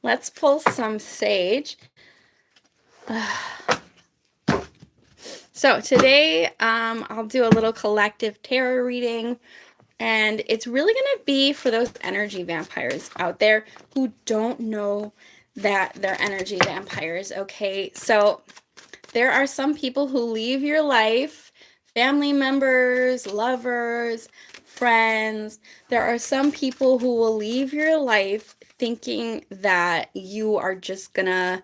let's pull some sage. So today I'll do a little collective tarot reading, and it's really going to be for those energy vampires out there who don't know that they're energy vampires, okay? So there are some people who leave your life, family members, lovers, friends. There are some people who will leave your life thinking that you are just gonna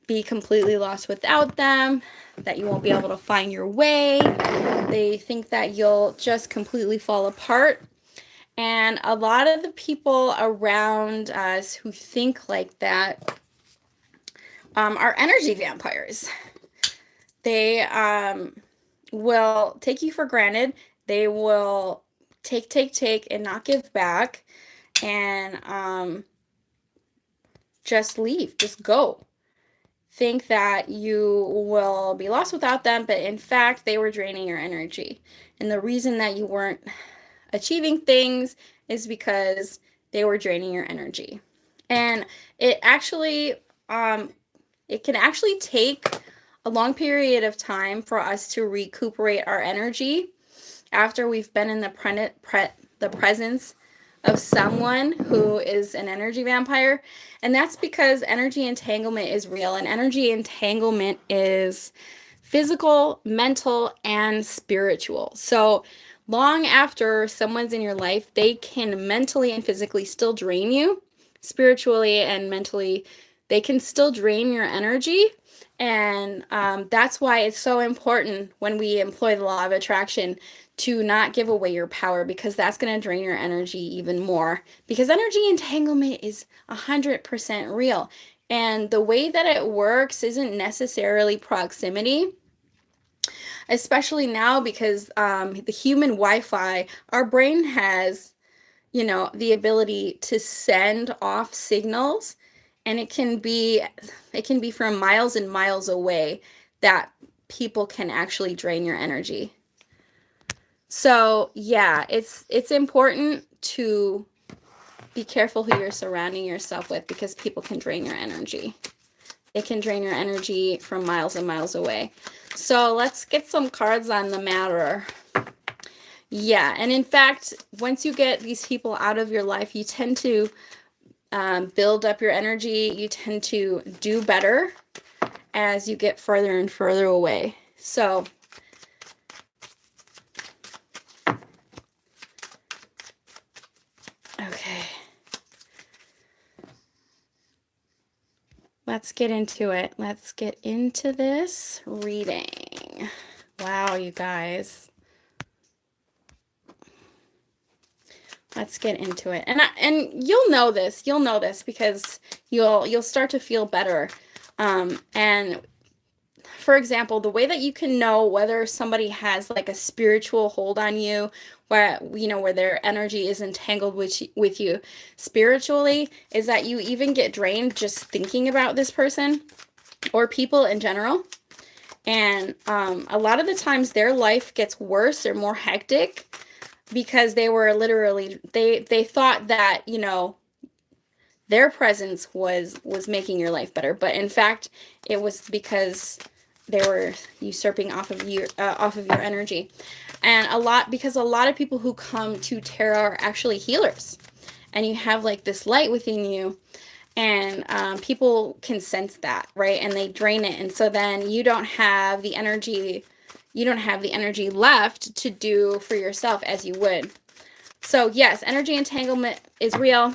be completely lost without them, that you won't be able to find your way. They think that you'll just completely fall apart. And a lot of the people around us who think like that are energy vampires. They will take you for granted. They will take, and not give back, and just leave, just go. Think that you will be lost without them, but in fact, they were draining your energy. And the reason that you weren't achieving things is because they were draining your energy. And it can actually take a long period of time for us to recuperate our energy after we've been in the presence of someone who is an energy vampire. And that's because energy entanglement is real, and energy entanglement is physical, mental, and spiritual. So long after someone's in your life, they can mentally and physically still drain you. Spiritually and mentally, they can still drain your energy. And that's why it's so important when we employ the law of attraction to not give away your power, because that's going to drain your energy even more, because energy entanglement is 100% real. And the way that it works isn't necessarily proximity, especially now because the human Wi-Fi, our brain has, the ability to send off signals, and it can be from miles and miles away that people can actually drain your energy. So yeah, it's important to be careful who you're surrounding yourself with, because people can drain your energy. It can drain your energy from miles and miles away. So let's get some cards on the matter. Yeah, and in fact, once you get these people out of your life, you tend to build up your energy. You tend to do better as you get further and further away. So okay. Let's get into it. Let's get into this reading. Wow, you guys. Let's get into it. And you'll know this. You'll know this because you'll start to feel better. And for example, the way that you can know whether somebody has like a spiritual hold on you, where where their energy is entangled with you spiritually, is that you even get drained just thinking about this person or people in general. And a lot of the times their life gets worse or more hectic because they were literally they thought that their presence was making your life better, but in fact it was because they were usurping off of your energy. And a lot of people who come to tarot are actually healers, and you have like this light within you, and people can sense that, right? And they drain it, and so then you don't have the energy left to do for yourself as you would. So yes, energy entanglement is real.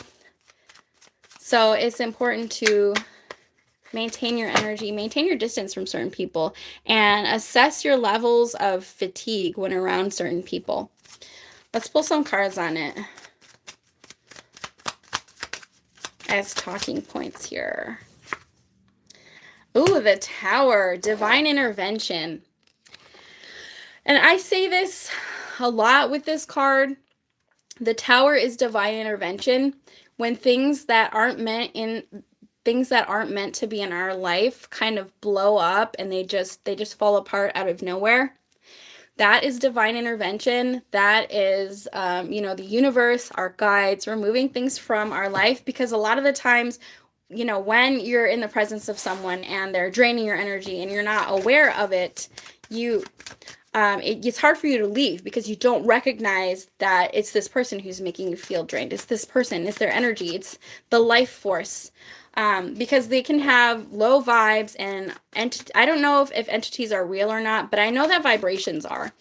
So it's important to maintain your energy, maintain your distance from certain people, and assess your levels of fatigue when around certain people. Let's pull some cards on it as talking points here. Ooh, the Tower, divine intervention. And I say this a lot with this card. The Tower is divine intervention. When things that aren't meant to be in our life kind of blow up and they just fall apart out of nowhere, that is divine intervention. That is the universe, our guides, removing things from our life, because a lot of the times when you're in the presence of someone and they're draining your energy and you're not aware of it, it's hard for you to leave because you don't recognize that it's this person who's making you feel drained. It's this person, it's their energy, it's the life force. Because they can have low vibes, and I don't know if entities are real or not, but I know that vibrations are.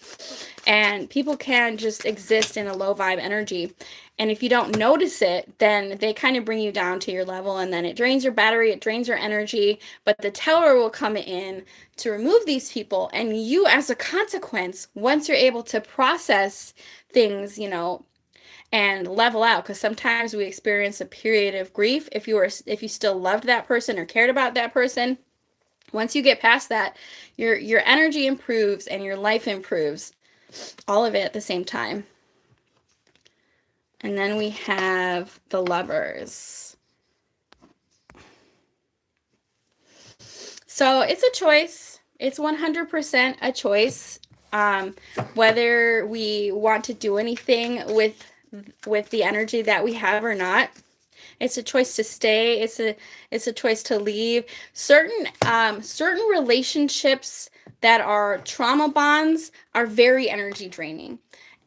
And people can just exist in a low vibe energy. And if you don't notice it, then they kind of bring you down to your level, and then it drains your battery, it drains your energy. But the teller will come in to remove these people. And you, as a consequence, once you're able to process things, and level out, because sometimes we experience a period of grief if you still loved that person or cared about that person. Once you get past that, your energy improves and your life improves, all of it at the same time. And then we have the Lovers. So it's a choice. It's 100% a choice, whether we want to do anything with the energy that we have or not. It's a choice to stay. It's a choice to leave. Certain relationships that are trauma bonds are very energy draining.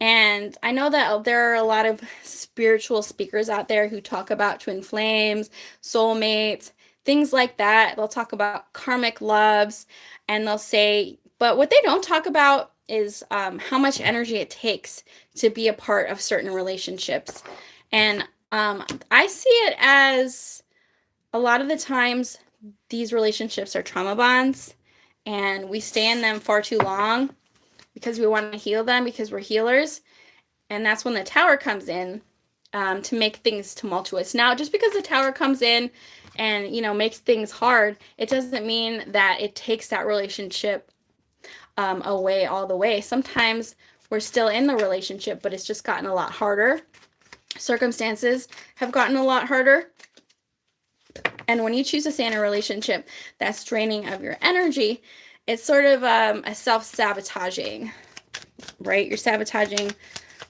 And I know that there are a lot of spiritual speakers out there who talk about twin flames, soulmates, things like that. They'll talk about karmic loves, and they'll say, but what they don't talk about is how much energy it takes to be a part of certain relationships. And I see it as a lot of the times these relationships are trauma bonds, and we stay in them far too long because we want to heal them, because we're healers. And that's when the Tower comes in, to make things tumultuous. Now, just because the Tower comes in and, makes things hard, it doesn't mean that it takes that relationship away all the way. Sometimes we're still in the relationship, but it's just gotten a lot harder. Circumstances have gotten a lot harder. And when you choose to stay in a relationship that's draining of your energy, it's sort of a self-sabotaging, right? You're sabotaging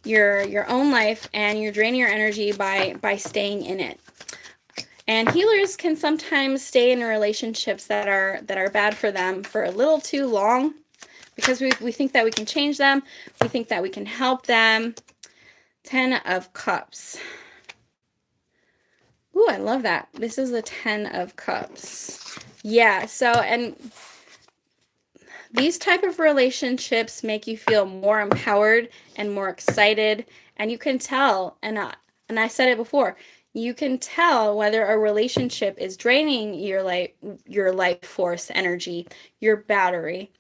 your own life, and you're draining your energy by staying in it. And healers can sometimes stay in relationships that are bad for them for a little too long, because we think that we can change them. We think that we can help them. 10 of Cups. Ooh, I love that. This is the 10 of Cups. Yeah, so, and these type of relationships make you feel more empowered and more excited. And you can tell, and I said it before, you can tell whether a relationship is draining your life force energy, your battery,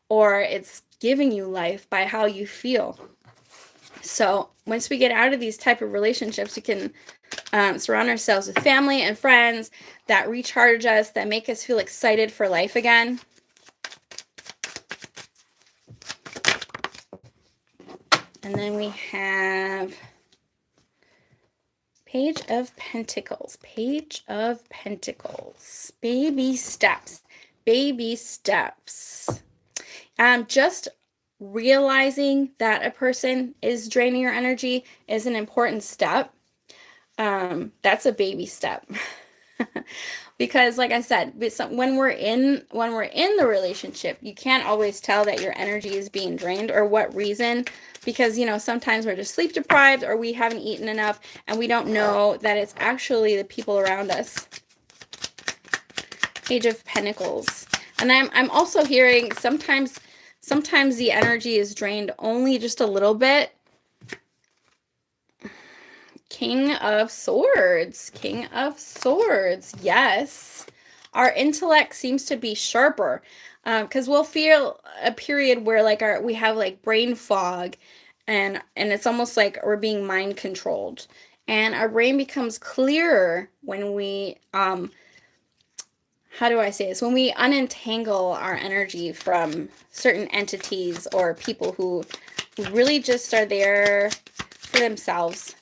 or it's giving you life by how you feel. So once we get out of these type of relationships, we can surround ourselves with family and friends that recharge us, that make us feel excited for life again. And then we have Page of Pentacles. Page of Pentacles. Baby steps. Baby steps. Just realizing that a person is draining your energy is an important step. That's a baby step. Because like I said, when we're in the relationship, you can't always tell that your energy is being drained or what reason, because sometimes we're just sleep deprived or we haven't eaten enough, and we don't know that it's actually the people around us. Page of Pentacles. And I'm also hearing sometimes the energy is drained only just a little bit. King of Swords. King of Swords. Yes. Our intellect seems to be sharper, because we'll feel a period where we have brain fog, and it's almost like we're being mind controlled, and our brain becomes clearer when we how do I say this? When we unentangle our energy from certain entities or people who really just are there for themselves.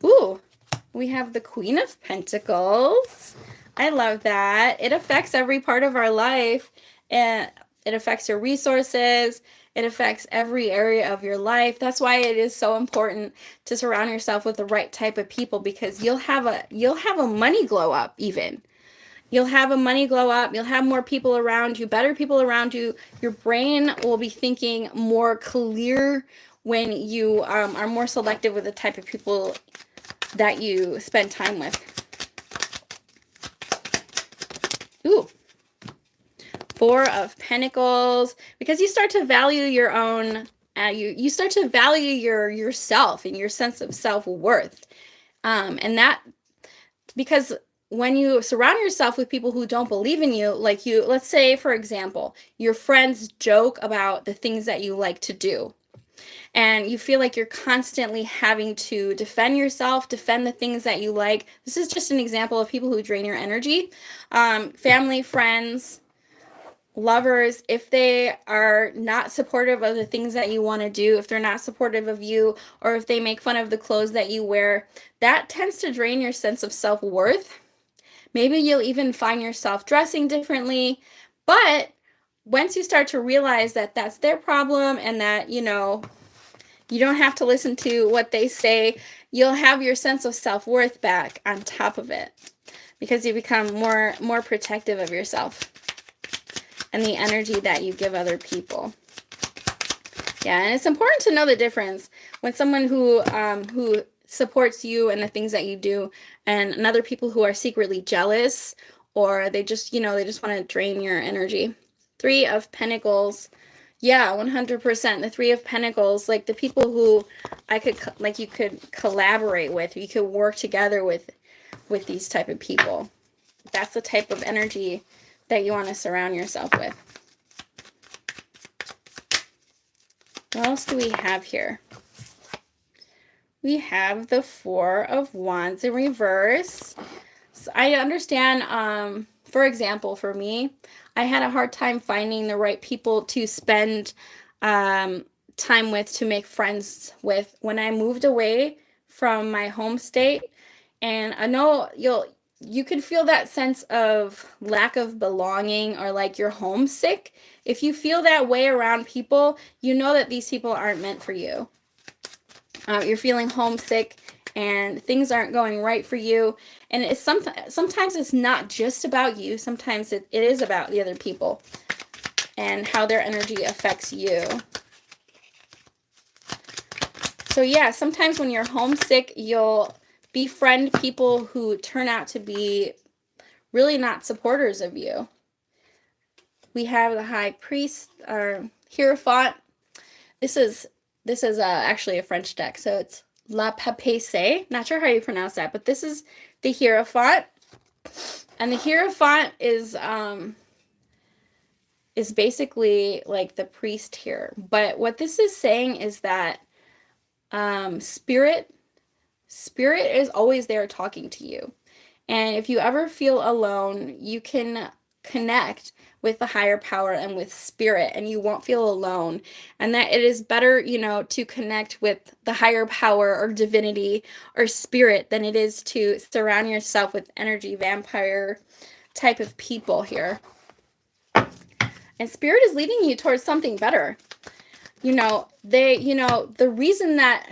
Ooh, we have the Queen of Pentacles. I love that. It affects every part of our life. And it affects your resources. It affects every area of your life. That's why it is so important to surround yourself with the right type of people, because you'll have a money glow up even. You'll have a money glow up. You'll have more people around you, better people around you. Your brain will be thinking more clear when you are more selective with the type of people that you spend time with. Ooh. Four of Pentacles, because you start to value your own, you start to value yourself and your sense of self-worth. And that, because when you surround yourself with people who don't believe in you, like let's say, for example, your friends joke about the things that you like to do, and you feel like you're constantly having to defend yourself, defend the things that you like. This is just an example of people who drain your energy. Family, friends, lovers, if they are not supportive of the things that you want to do, if they're not supportive of you, or if they make fun of the clothes that you wear, that tends to drain your sense of self-worth. Maybe you'll even find yourself dressing differently, but once you start to realize that that's their problem and that, you don't have to listen to what they say, you'll have your sense of self-worth back on top of it, because you become more protective of yourself and the energy that you give other people. Yeah, and it's important to know the difference when someone who supports you and the things that you do, and other people who are secretly jealous, or they just want to drain your energy. Three of Pentacles. Yeah, 100%. The Three of Pentacles, like the people who you could collaborate with, you could work together with these type of people. That's the type of energy that you want to surround yourself with. What else do we have here? We have the Four of Wands in reverse. So I understand, for example, for me, I had a hard time finding the right people to spend time with, to make friends with, when I moved away from my home state. And I know you can feel that sense of lack of belonging, or like you're homesick. If you feel that way around people, you know that these people aren't meant for you. You're feeling homesick and things aren't going right for you. And it's sometimes it's not just about you. Sometimes it is about the other people and how their energy affects you. So yeah, sometimes when you're homesick, you'll befriend people who turn out to be really not supporters of you. We have the High Priest, or Hierophant. This is actually a French deck, so it's La Papesse. Not sure how you pronounce that, but this is the Hierophant. And the Hierophant is basically like the priest here. But what this is saying is that spirit is always there talking to you. And if you ever feel alone, you can connect with the higher power and with spirit, and you won't feel alone. And that it is better, to connect with the higher power or divinity or spirit than it is to surround yourself with energy vampire type of people here. And spirit is leading you towards something better. The reason that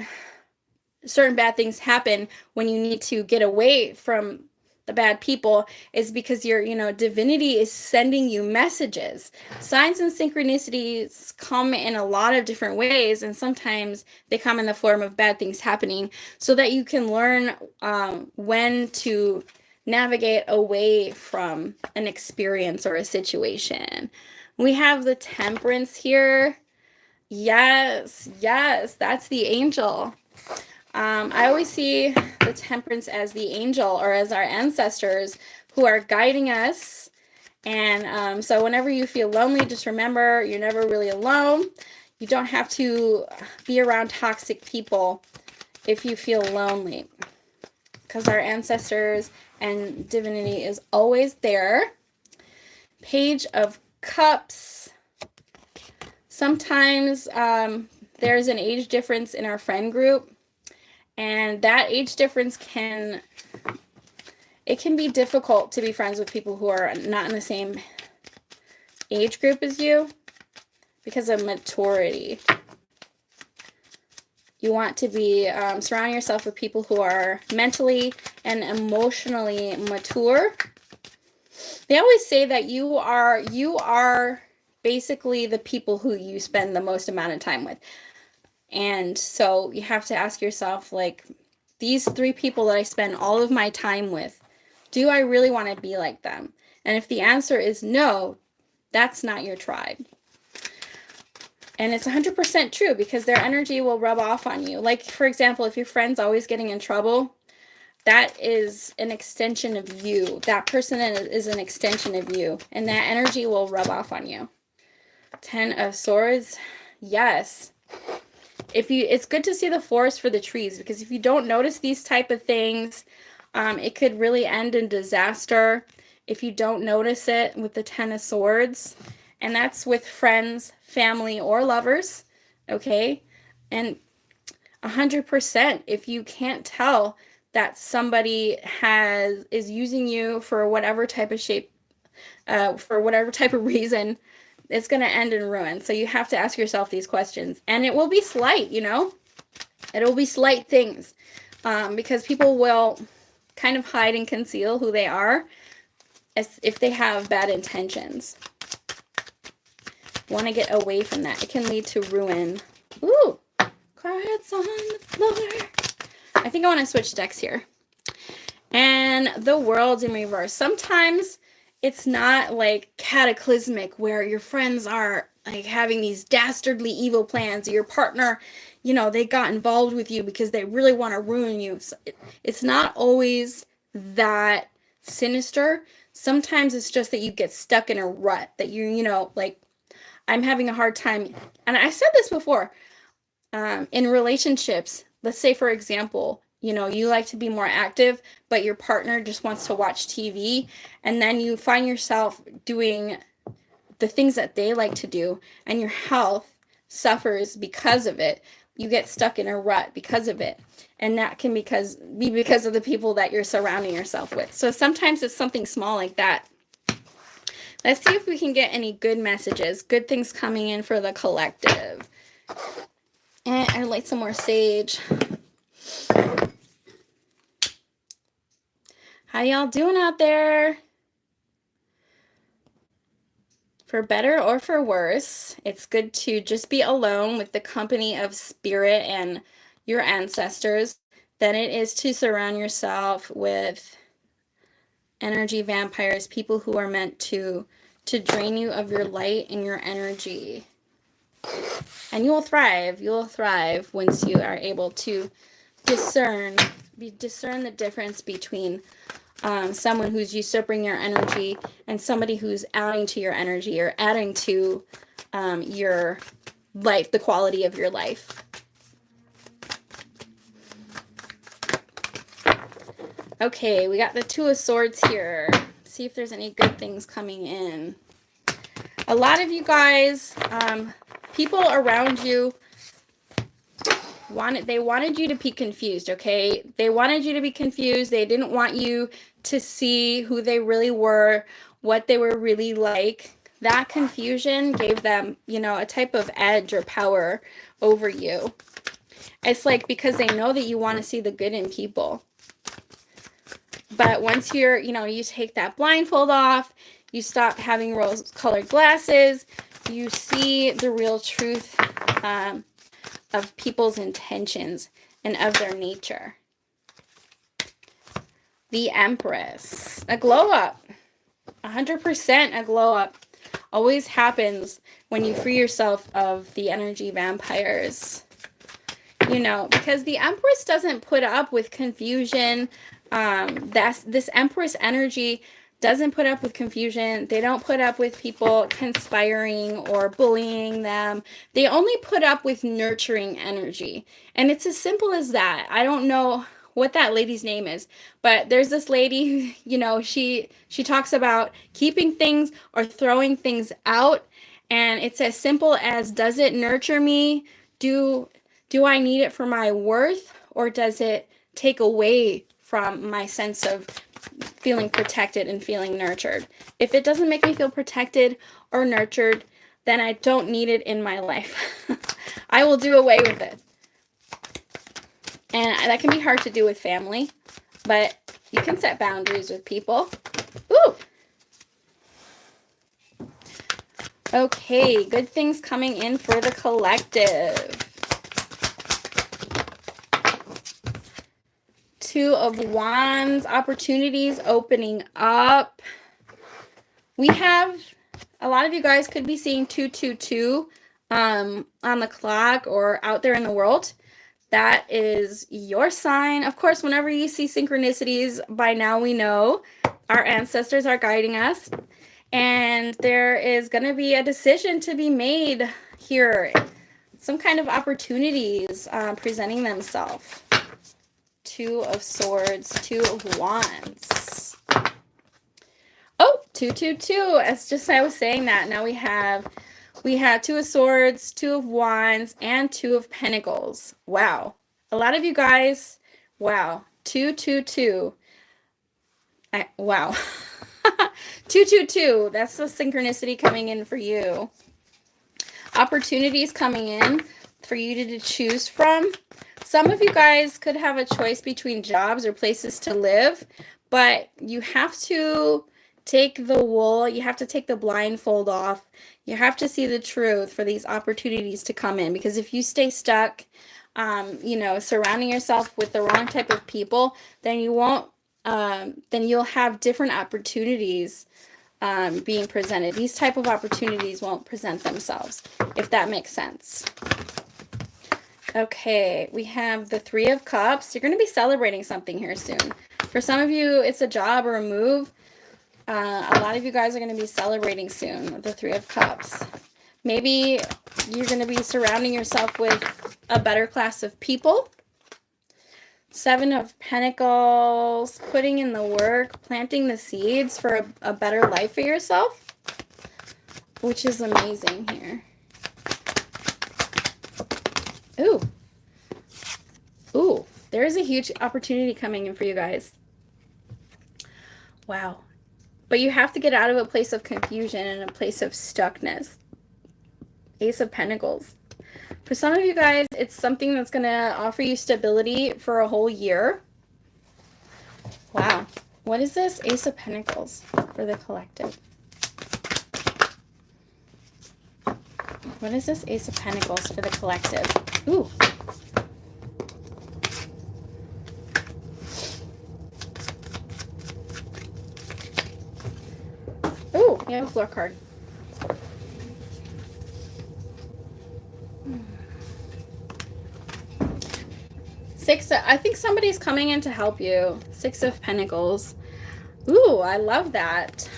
certain bad things happen when you need to get away from the bad people is because your divinity is sending you messages. Signs and synchronicities come in a lot of different ways, and sometimes they come in the form of bad things happening, so that you can learn when to navigate away from an experience or a situation. We have the Temperance here. Yes, that's the angel. I always see the Temperance as the angel, or as our ancestors who are guiding us. And so whenever you feel lonely, just remember you're never really alone. You don't have to be around toxic people if you feel lonely, because our ancestors and divinity is always there. Page of Cups. Sometimes there's an age difference in our friend group. And that age difference can be difficult to be friends with people who are not in the same age group as you. because of maturity. You want to be surround yourself with people who are mentally and emotionally mature. They always say that you are basically the people who you spend the most amount of time with. And so you have to ask yourself, like, these 3 people that I spend all of my time with, do I really want to be like them? And if the answer is no, that's not your tribe. And it's 100% true, because their energy will rub off on you. Like, for example, if your friend's always getting in trouble, that is an extension of you. That person is an extension of you, and that energy will rub off on you. 10 of Swords. Yes. It's good to see the forest for the trees, because if you don't notice these type of things, it could really end in disaster if you don't notice it with the 10 of Swords. And that's with friends, family, or lovers, okay? And 100%, if you can't tell that somebody is using you for whatever type of shape, for whatever type of reason, it's going to end in ruin. So you have to ask yourself these questions. And it will be slight, you know? It will be slight things, because people will kind of hide and conceal who they are as if they have bad intentions. Want to get away from that. It can lead to ruin. Ooh, cards on the floor. I think I want to switch decks here. And the World in reverse. Sometimes it's not like cataclysmic where your friends are like having these dastardly evil plans. Your partner, you know, they got involved with you because they really want to ruin you. So it's not always that sinister. Sometimes it's just that you get stuck in a rut, that you know, like, I'm having a hard time. And I said this before, in relationships, let's say, for example, you know, you like to be more active, but your partner just wants to watch TV. And then you find yourself doing the things that they like to do, and your health suffers because of it. You get stuck in a rut because of it. And that can be because of the people that you're surrounding yourself with. So sometimes it's something small like that. Let's see if we can get any good messages, good things coming in for the collective. And I'd like some more sage. How y'all doing out there? For better or for worse, it's good to just be alone with the company of spirit and your ancestors than it is to surround yourself with energy vampires, people who are meant to drain you of your light and your energy. And you will thrive. You will thrive once you are able to discern the difference between someone who's usurping your energy and somebody who's adding to your energy or adding to your life, the quality of your life. Okay, we got the Two of Swords here. See if there's any good things coming in. A lot of you guys, people around you, they wanted you to be confused, okay? They wanted you to be confused. They didn't want you to see who they really were, what they were really like. That confusion gave them, you know, a type of edge or power over you. It's like because they know that you want to see the good in people. But once you're, you know, you take that blindfold off, you stop having rose-colored glasses, you see the real truth of people's intentions and of their nature. The Empress. A glow up. 100% a glow up. Always happens when you free yourself of the energy vampires. You know, because the Empress doesn't put up with confusion. This Empress energy doesn't put up with confusion. They don't put up with people conspiring or bullying them. They only put up with nurturing energy. And it's as simple as that. I don't know what that lady's name is, but there's this lady who, you know, she talks about keeping things or throwing things out. And it's as simple as, does it nurture me? Do I need it for my worth, or does it take away from my sense of feeling protected and feeling nurtured? If it doesn't make me feel protected or nurtured, then I don't need it in my life. I will do away with it. And that can be hard to do with family, but you can set boundaries with people. Ooh. Okay, good things coming in for the collective. Two of Wands, opportunities opening up. We have, a lot of you guys could be seeing 222 on the clock or out there in the world. That is your sign. Of course, whenever you see synchronicities, by now we know our ancestors are guiding us. And there is going to be a decision to be made here. Some kind of opportunities presenting themselves. Two of Swords, Two of Wands. Oh, 222. It's just I was saying that. Now we have Two of Swords, Two of Wands, and Two of Pentacles. Wow. A lot of you guys, wow. 222. Wow. 222. That's the synchronicity coming in for you. Opportunities coming in for you to choose from. Some of you guys could have a choice between jobs or places to live, but you have to take the wool, you have to take the blindfold off. You have to see the truth for these opportunities to come in, because if you stay stuck, you know, surrounding yourself with the wrong type of people, then you won't, then you'll have different opportunities being presented. These type of opportunities won't present themselves, if that makes sense. Okay, we have the Three of Cups. You're going to be celebrating something here soon. For some of you, it's a job or a move. A lot of you guys are going to be celebrating soon, the Three of Cups. Maybe you're going to be surrounding yourself with a better class of people. Seven of Pentacles, putting in the work, planting the seeds for a better life for yourself, which is amazing here. Ooh. Ooh, there is a huge opportunity coming in for you guys. Wow. But you have to get out of a place of confusion and a place of stuckness. Ace of Pentacles. For some of you guys, it's something that's going to offer you stability for a whole year. Wow. What is this? Ace of Pentacles for the collective. What is this Ace of Pentacles for the collective? Ooh. Ooh, you have a floor card. I think somebody's coming in to help you. Six of Pentacles. Ooh, I love that.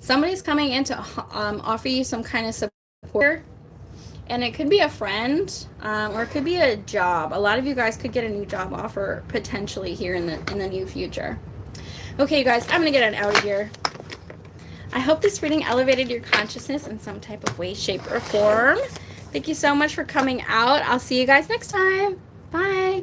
Somebody's coming in to offer you some kind of support. And it could be a friend, or it could be a job. A lot of you guys could get a new job offer potentially here in the near future. Okay, you guys, I'm going to get out of here. I hope this reading elevated your consciousness in some type of way, shape, or form. Thank you so much for coming out. I'll see you guys next time. Bye.